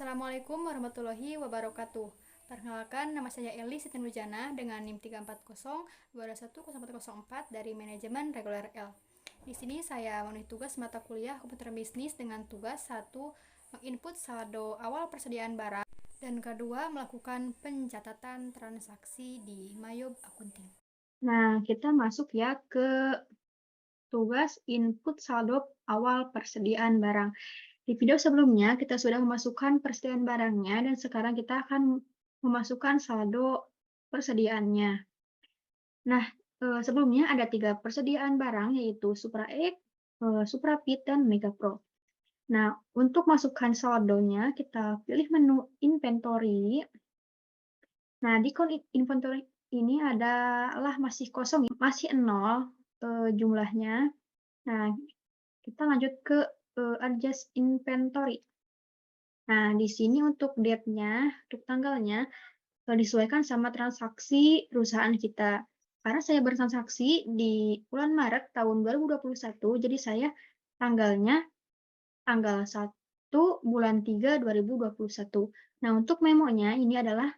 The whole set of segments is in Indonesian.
Assalamualaikum warahmatullahi wabarakatuh. Perkenalkan, nama saya Eli Siti Nurjana dengan NIM 34022210404 dari Manajemen Reguler L. Di sini saya memenuhi tugas mata kuliah Komputer Bisnis dengan tugas 1. Menginput saldo awal persediaan barang, dan kedua, melakukan pencatatan transaksi di Mayob Accounting. Nah, kita masuk ya ke tugas input saldo awal persediaan barang. Di video sebelumnya, kita sudah memasukkan persediaan barangnya, dan sekarang kita akan memasukkan saldo persediaannya. Nah, sebelumnya ada 3 persediaan barang, yaitu Supra X, Supra Fit, dan Mega Pro. Nah, untuk masukkan saldonya, kita pilih menu inventory. Nah, di kolom inventory ini adalah masih kosong, masih 0 jumlahnya. Nah, kita lanjut ke adjust inventory. Nah, di sini untuk date-nya, untuk tanggalnya, disesuaikan sama transaksi perusahaan kita. Karena saya bertransaksi di bulan Maret tahun 2021, jadi saya tanggalnya tanggal 1 bulan 3 2021. Nah, untuk memonya ini adalah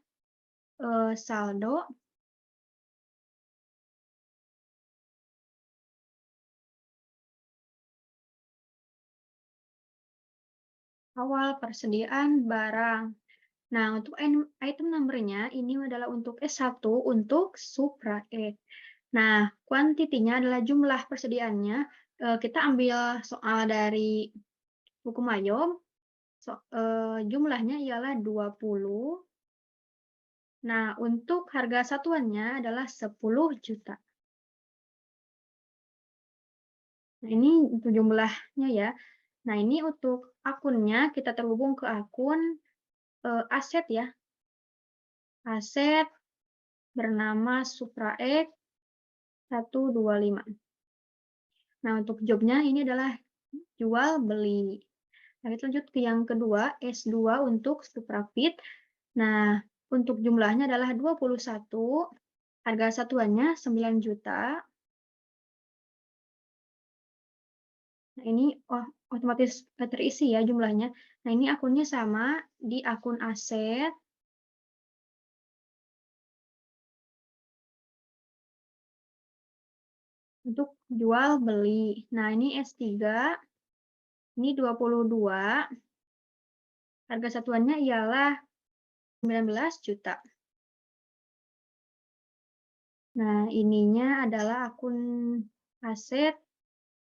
saldo awal persediaan barang. Nah, untuk item number-nya ini adalah untuk S1 untuk Supra E. Nah, kuantitinya adalah jumlah persediaannya. Kita ambil soal dari buku Mayom. Jumlahnya ialah 20. Nah, untuk harga satuannya adalah 10 juta. Nah, ini untuk jumlahnya ya. Nah, ini untuk akunnya kita terhubung ke akun aset ya. Aset bernama Supra X 125. Nah, untuk jobnya ini adalah jual beli. Nah, kita lanjut ke yang kedua, S2 untuk Suprafit. Nah, untuk jumlahnya adalah 21, harga satuannya 9 juta. Nah, ini otomatis terisi ya jumlahnya. Nah, ini akunnya sama di akun aset. Untuk jual beli. Nah, ini S3, ini 22, harga satuannya ialah 19 juta. Nah, ininya adalah akun aset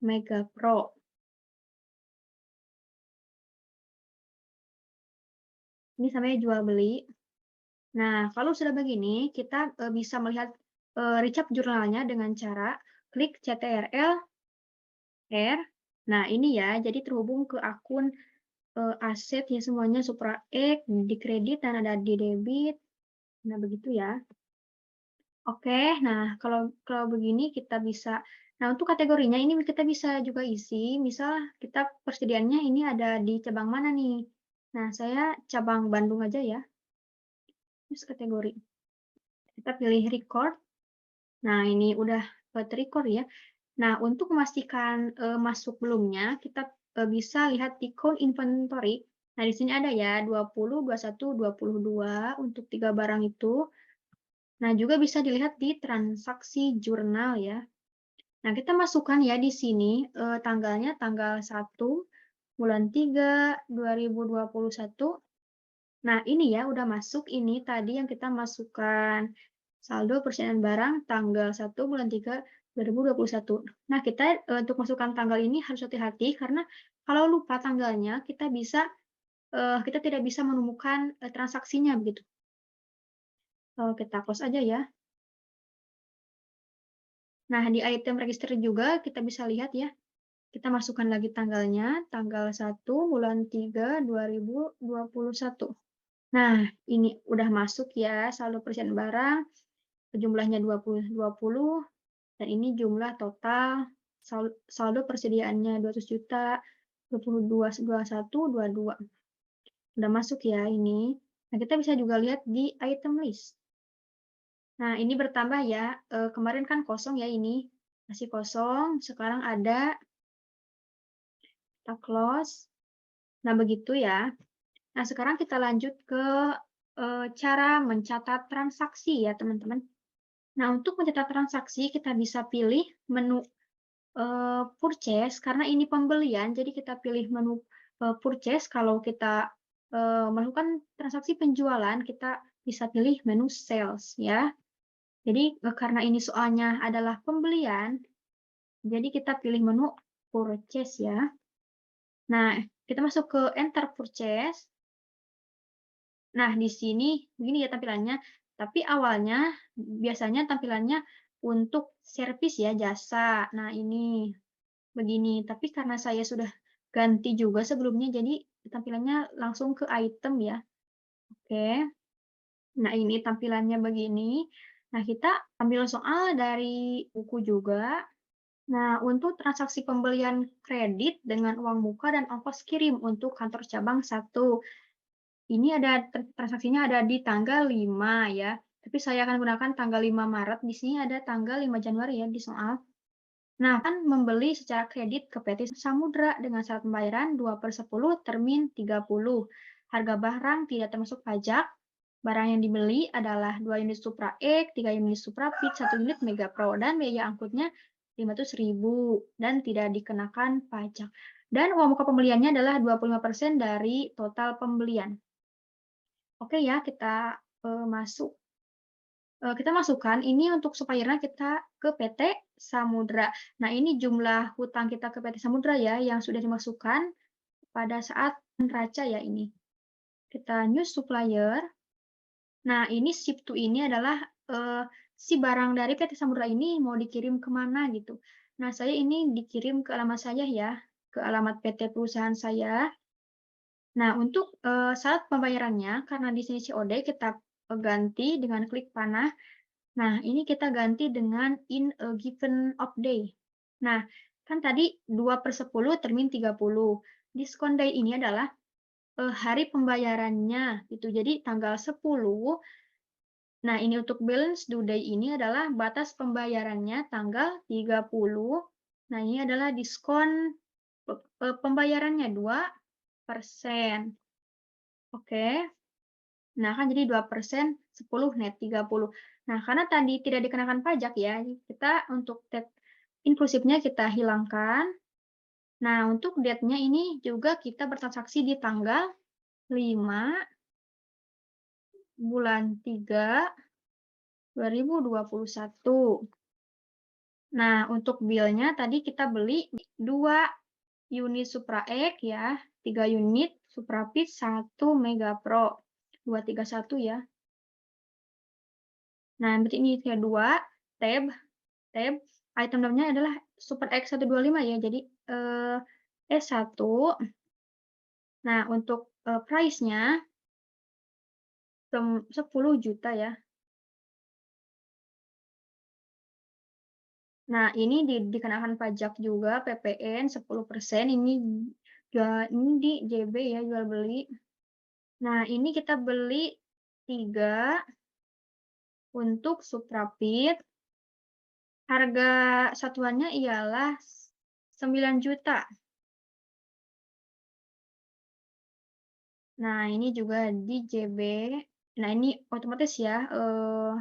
Mega Pro. Ini sampai jual beli. Nah, kalau sudah begini, kita bisa melihat recap jurnalnya dengan cara klik CTRL R. Nah, ini ya, jadi terhubung ke akun aset ya semuanya Supra X, di kredit dan ada di debit. Nah, begitu ya. Oke, nah kalau begini kita bisa, nah untuk kategorinya ini kita bisa juga isi, misal kita persediaannya ini ada di cabang mana nih. Nah, saya cabang Bandung aja ya. Terus kategori. Kita pilih record. Nah, ini udah ter-record ya. Nah, untuk memastikan masuk belumnya, kita bisa lihat di count inventory. Nah, di sini ada ya 20, 21, 22 untuk 3 barang itu. Nah, juga bisa dilihat di transaksi jurnal ya. Nah, kita masukkan ya di sini tanggalnya tanggal 1 bulan 3 2021. Nah, ini ya udah masuk, ini tadi yang kita masukkan saldo persediaan barang tanggal 1 bulan 3 2021. Nah, kita untuk masukkan tanggal ini harus hati-hati karena kalau lupa tanggalnya kita tidak bisa menemukan transaksinya begitu. Kita close aja ya. Nah, di item register juga kita bisa lihat ya. Kita masukkan lagi tanggalnya, tanggal 1 bulan 3 2021. Nah, ini udah masuk ya saldo persediaan barang, jumlahnya 20, dan ini jumlah total saldo persediaannya 200 juta, 22, 21, 22. Udah masuk ya ini. Nah, kita bisa juga lihat di item list. Nah, ini bertambah ya, kemarin kan kosong ya ini, masih kosong, sekarang ada, kita close. Nah, begitu ya. Nah, sekarang kita lanjut ke cara mencatat transaksi ya, teman-teman. Nah, untuk mencatat transaksi kita bisa pilih menu purchase karena ini pembelian, jadi kita pilih menu purchase. Kalau kita melakukan transaksi penjualan, kita bisa pilih menu sales ya. Jadi karena ini soalnya adalah pembelian, jadi kita pilih menu purchase ya. Nah, kita masuk ke enter purchase. Nah, di sini begini ya tampilannya, tapi awalnya biasanya tampilannya untuk servis ya, jasa. Nah, ini begini, tapi karena saya sudah ganti juga sebelumnya, jadi tampilannya langsung ke item ya. Oke. Nah, ini tampilannya begini. Nah, kita ambil soal dari buku juga. Nah, untuk transaksi pembelian kredit dengan uang muka dan ongkos kirim untuk kantor cabang 1. Ini ada transaksinya ada di tanggal 5 ya, tapi saya akan gunakan tanggal 5 Maret. Di sini ada tanggal 5 Januari ya di soal. Nah, kan membeli secara kredit ke PT Samudra dengan syarat pembayaran 2/10 termin 30. Harga barang tidak termasuk pajak. Barang yang dibeli adalah 2 unit Supra X, 3 unit Supra Fit, 1 unit Mega Pro, dan biaya angkutnya 500.000 dan tidak dikenakan pajak. Dan uang muka pembeliannya adalah 25% dari total pembelian. Oke ya, kita kita masukkan ini untuk suppliernya kita ke PT Samudra. Nah, ini jumlah hutang kita ke PT Samudra ya, yang sudah dimasukkan pada saat neraca ya ini. Kita new supplier. Nah, ini ship to ini adalah si barang dari PT Samudra ini mau dikirim kemana gitu. Nah, saya ini dikirim ke alamat saya ya, ke alamat PT perusahaan saya. Nah, untuk syarat pembayarannya, karena di sini COD, kita ganti dengan klik panah. Nah, ini kita ganti dengan in a given of day. Nah, kan tadi 2/10 termin 30. Diskon day ini adalah hari pembayarannya gitu. Jadi tanggal 10. Nah, ini untuk balance due day ini adalah batas pembayarannya tanggal 30. Nah, ini adalah diskon pembayarannya 2%. Oke. Nah, kan jadi 2%, 10 net 30. Nah, karena tadi tidak dikenakan pajak ya, kita untuk tab inklusifnya kita hilangkan. Nah, untuk date-nya ini juga kita bertransaksi di tanggal 5 bulan 3 2021. Nah, untuk bill-nya tadi kita beli 2 unit Supra X ya, 3 unit Supra Fit, 1 Mega Pro. 231 ya. Nah, berarti ini kedua tab tab item namanya adalah Super X125 ya. Jadi S1. Nah, untuk price-nya 10 juta ya. Nah, ini dikenakan pajak juga PPN 10%. Ini di JB ya, jual beli. Nah, ini kita beli 3 untuk Suprapit. Harga satuannya ialah 9 juta. Nah, ini juga di JB. Nah, ini otomatis ya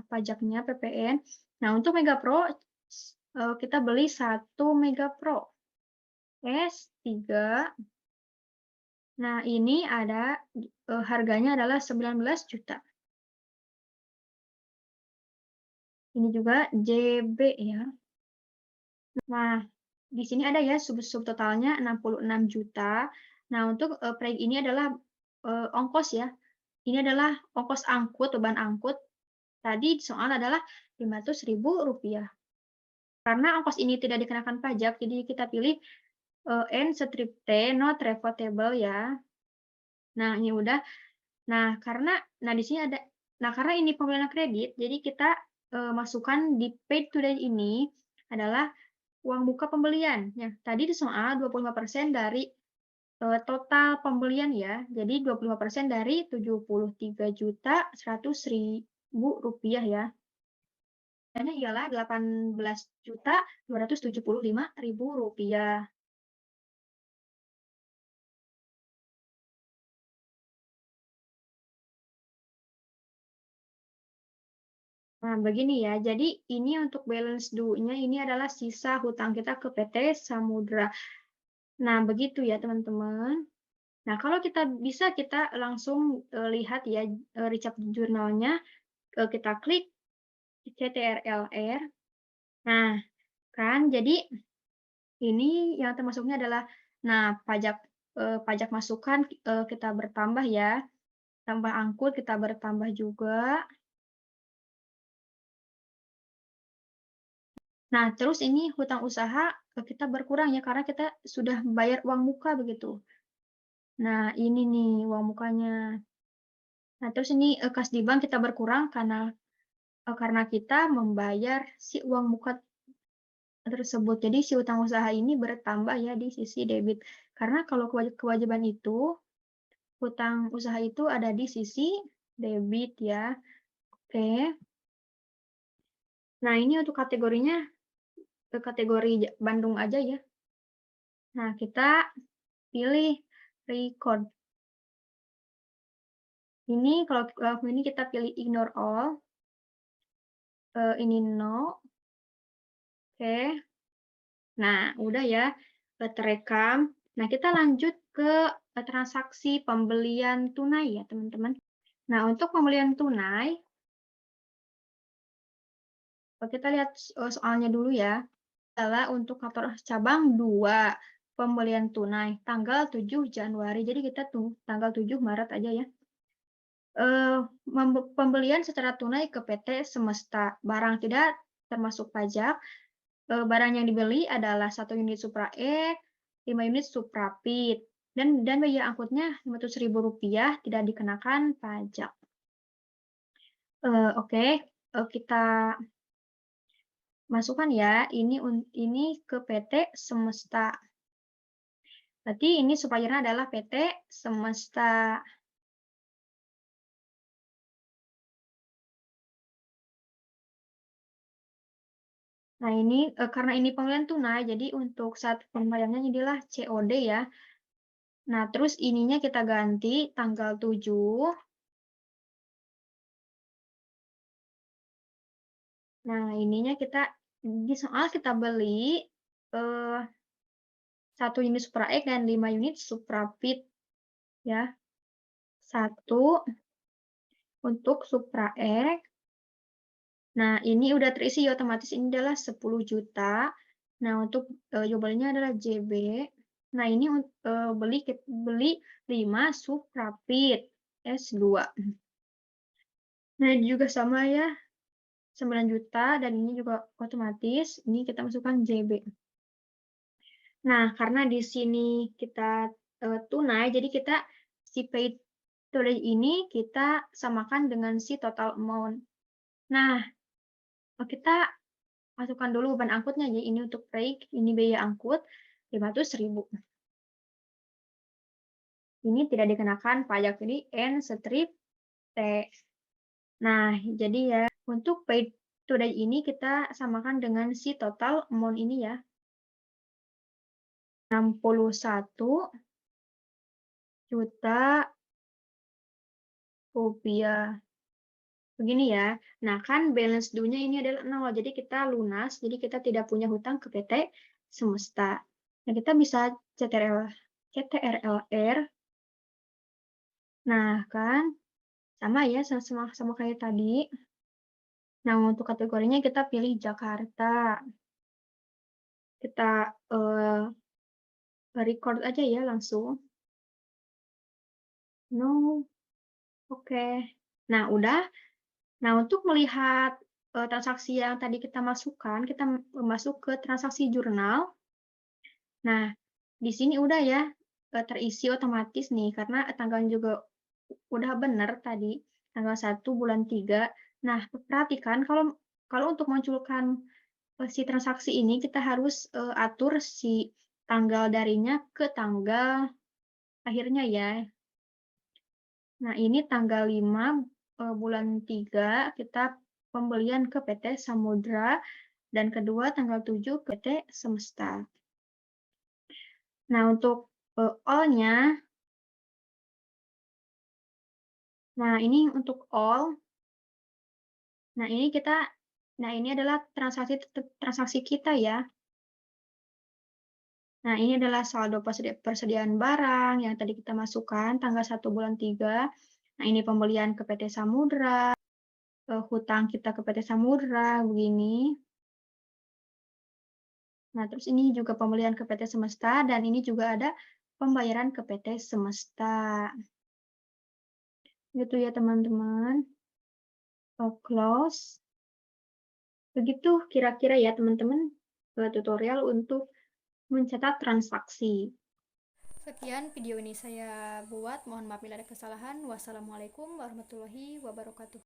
pajaknya PPN. Nah, untuk Mega Pro kita beli 1 Mega Pro S3. Nah, ini ada harganya adalah 19 juta. Ini juga JB ya. Nah, di sini ada ya subtotalnya 66 juta. Nah, untuk proyek ini adalah ongkos ya. Ini adalah ongkos angkut, beban angkut. Tadi soal adalah Rp500.000. Karena ongkos ini tidak dikenakan pajak, jadi kita pilih N strip T not refundable ya. Nah, ini udah. Nah, di sini ada. Nah, karena ini pembelian kredit, jadi kita masukkan di paid to date ini adalah uang muka pembelian. Ya, tadi di soal 25% dari total pembelian ya. Jadi 25% dari Rp73.100.000 ya. Dana ialah Rp18.275.000. Nah, begini ya. Jadi ini untuk balance due-nya ini adalah sisa hutang kita ke PT Samudra. Nah, begitu ya teman-teman. Nah, kalau kita bisa kita langsung lihat ya recap jurnalnya, kita klik CTRL-R. Nah, kan jadi ini yang termasuknya adalah nah pajak masukan kita bertambah ya, tambah angkut kita bertambah juga. Nah, terus ini hutang usaha kita berkurang ya karena kita sudah bayar uang muka begitu. Nah, ini nih uang mukanya. Nah, terus ini kas di bank kita berkurang karena kita membayar si uang muka tersebut. Jadi si hutang usaha ini bertambah ya di sisi debit. Karena kalau kewajiban itu, hutang usaha itu ada di sisi debit ya. Oke. Nah, ini untuk kategorinya kategori Bandung aja ya. Nah, kita pilih record. Ini kalau ini kita pilih ignore all. Ini no. Oke. Nah, udah ya terekam. Nah, kita lanjut ke transaksi pembelian tunai ya, teman-teman. Nah, untuk pembelian tunai, kita lihat soalnya dulu ya. Adalah untuk kantor cabang 2, pembelian tunai tanggal 7 Januari. Jadi kita tunggu tanggal 7 Maret aja ya. Pembelian secara tunai ke PT Semesta. Barang tidak termasuk pajak. Barang yang dibeli adalah 1 unit Supra X, 5 unit Supra Pit, dan biaya angkutnya Rp500.000 tidak dikenakan pajak. Oke, kita masukkan ya, ini ke PT Semesta. Berarti ini suppliernya adalah PT Semesta. Nah, ini karena ini pembelian tunai, jadi untuk saat pembayarannya inilah COD ya. Nah, terus ininya kita ganti tanggal 7. Nah, ininya kita di soal kita beli 1 unit Supra X dan 5 unit Supra Pit ya. 1 untuk Supra X. Nah, ini udah terisi otomatis ini adalah 10 juta. Nah, untuk jual adalah JB. Nah, ini beli 5 Supra Pit S2. Nah, ini juga sama ya. 9 juta dan ini juga otomatis ini kita masukkan JB. Nah, karena di sini kita tunai, jadi kita si paid today ini kita samakan dengan si total amount. Nah, kita masukkan dulu beban angkutnya. Jadi ini untuk break, ini biaya angkut 500.000. Ini tidak dikenakan pajak, jadi N strip T. Nah, jadi ya untuk paid today ini kita samakan dengan si total amount ini ya. 61 juta rupiah. Begini ya. Nah, kan balance due-nya ini adalah 0. Jadi kita lunas, jadi kita tidak punya hutang ke PT Semesta. Nah, kita bisa CTRL-R. Nah, kan sama ya, sama kayak tadi. Nah, untuk kategorinya kita pilih Jakarta. Kita record aja ya langsung. No. Oke. Nah, udah. Nah, untuk melihat transaksi yang tadi kita masukkan, kita masuk ke transaksi jurnal. Nah, di sini udah ya terisi otomatis nih karena tanggalnya juga udah benar tadi, tanggal 1 bulan 3. Nah, perhatikan kalau untuk munculkan si transaksi ini kita harus atur si tanggal darinya ke tanggal akhirnya ya. Nah, ini tanggal 5 bulan 3 kita pembelian ke PT Samudra dan kedua tanggal 7 ke PT Semesta. Nah, untuk all-nya, nah ini untuk all. Nah, ini adalah transaksi kita ya. Nah, ini adalah saldo persediaan barang yang tadi kita masukkan tanggal 1 bulan 3. Nah, ini pembelian ke PT Samudra, hutang kita ke PT Samudra, begini. Nah, terus ini juga pembelian ke PT Semesta, dan ini juga ada pembayaran ke PT Semesta. Gitu ya, teman-teman. Close. Begitu kira-kira ya, teman-teman, tutorial untuk mencatat transaksi. Sekian video ini saya buat, mohon maaf bila ada kesalahan. Wassalamualaikum warahmatullahi wabarakatuh.